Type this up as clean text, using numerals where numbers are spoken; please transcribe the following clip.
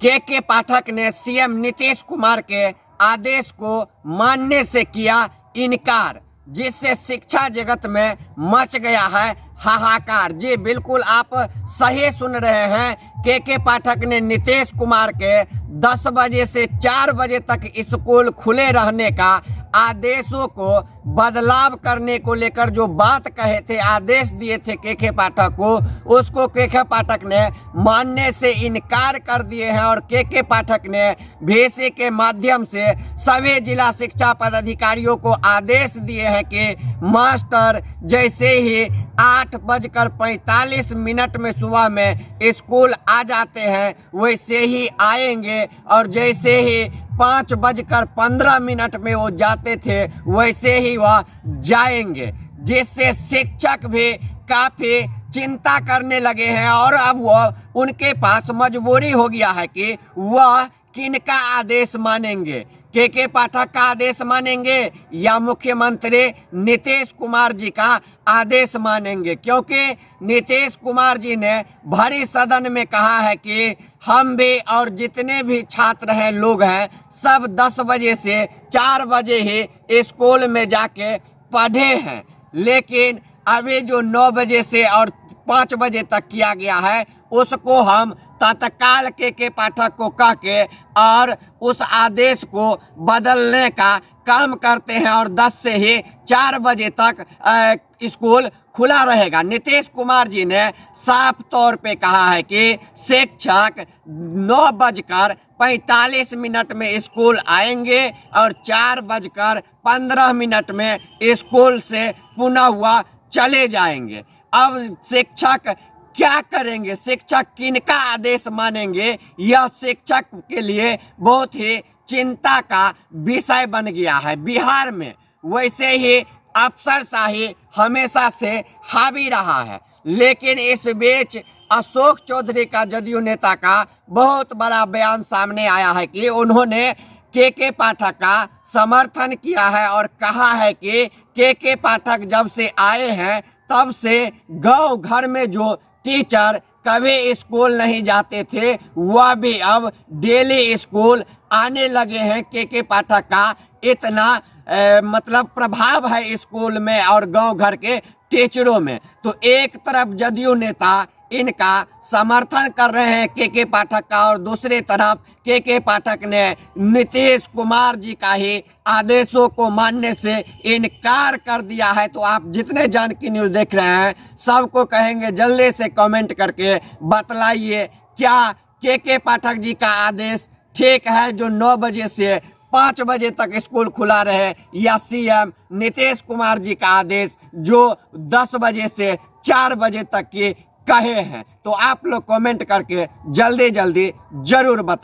के पाठक ने सीएम नीतीश कुमार के आदेश को मानने से किया इनकार, जिससे शिक्षा जगत में मच गया है हाहाकार। जी बिल्कुल आप सही सुन रहे हैं, के पाठक ने नीतीश कुमार के 10 बजे से 4 बजे तक स्कूल खुले रहने का आदेशों को बदलाव करने को लेकर जो बात कहे थे, आदेश दिए थे के पाठक को, उसको के पाठक ने मानने से इनकार कर दिए हैं। और के पाठक ने VC के माध्यम से सभी जिला शिक्षा पदाधिकारियों को आदेश दिए हैं कि मास्टर जैसे ही 8:45 में सुबह में स्कूल आ जाते हैं वैसे ही आएंगे, और जैसे ही 5:15 में वो जाते थे वैसे ही वह जाएंगे, जिससे शिक्षक भी काफी चिंता करने लगे हैं। और अब वह उनके पास मजबूरी हो गया है कि वह किनका आदेश मानेंगे, के पाठक का आदेश मानेंगे या मुख्यमंत्री नीतीश कुमार जी का आदेश मानेंगे। क्योंकि नीतीश कुमार जी ने भरी सदन में कहा है कि हम भी और जितने भी छात्र हैं, लोग हैं, सब 10 बजे से 4 बजे ही स्कूल में जाके पढ़े हैं। लेकिन अभी जो 9 बजे से और 5 बजे तक किया गया है उसको हम तत्काल के पाठक को कह के और उस आदेश को बदलने का काम करते हैं, और 10 से ही 4 बजे तक स्कूल खुला रहेगा। नीतीश कुमार जी ने साफ तौर पे कहा है कि शिक्षक 9:45 में स्कूल आएंगे और 4:15 में स्कूल से पुनः हुआ चले जाएंगे। अब शिक्षक क्या करेंगे, शिक्षक किनका आदेश मानेंगे, यह शिक्षक के लिए बहुत ही चिंता का विषय बन गया है बिहार में। वैसे ही अफसरशाही हमेशा से हावी रहा है, लेकिन इस बीच अशोक चौधरी का जदयू नेता का बहुत बड़ा बयान सामने आया है कि उन्होंने के पाठक का समर्थन किया है और कहा है कि के पाठक जब से आए हैं तब से गांव घर में जो टीचर कभी स्कूल नहीं जाते थे वह भी अब डेली स्कूल आने लगे हैं। के पाठक का इतना मतलब प्रभाव है स्कूल में और गांव घर के टीचरों में। तो एक तरफ जदयू नेता इनका समर्थन कर रहे हैं के पाठक का, और दूसरी तरफ के पाठक ने नीतीश कुमार जी का ही आदेशों को मानने से इनकार कर दिया है। तो आप जितने जन की न्यूज़ देख रहे हैं सबको कहेंगे जल्दी से कमेंट करके बतलाइए, क्या के पाठक जी का आदेश ठीक है जो 9 बजे से 5 बजे तक स्कूल खुला रहे, या सीएम नीतीश कुमार जी का आदेश जो 10 बजे से 4 बजे तक के कहे हैं। तो आप लोग कमेंट करके जल्दी जल्दी जरूर बताएं।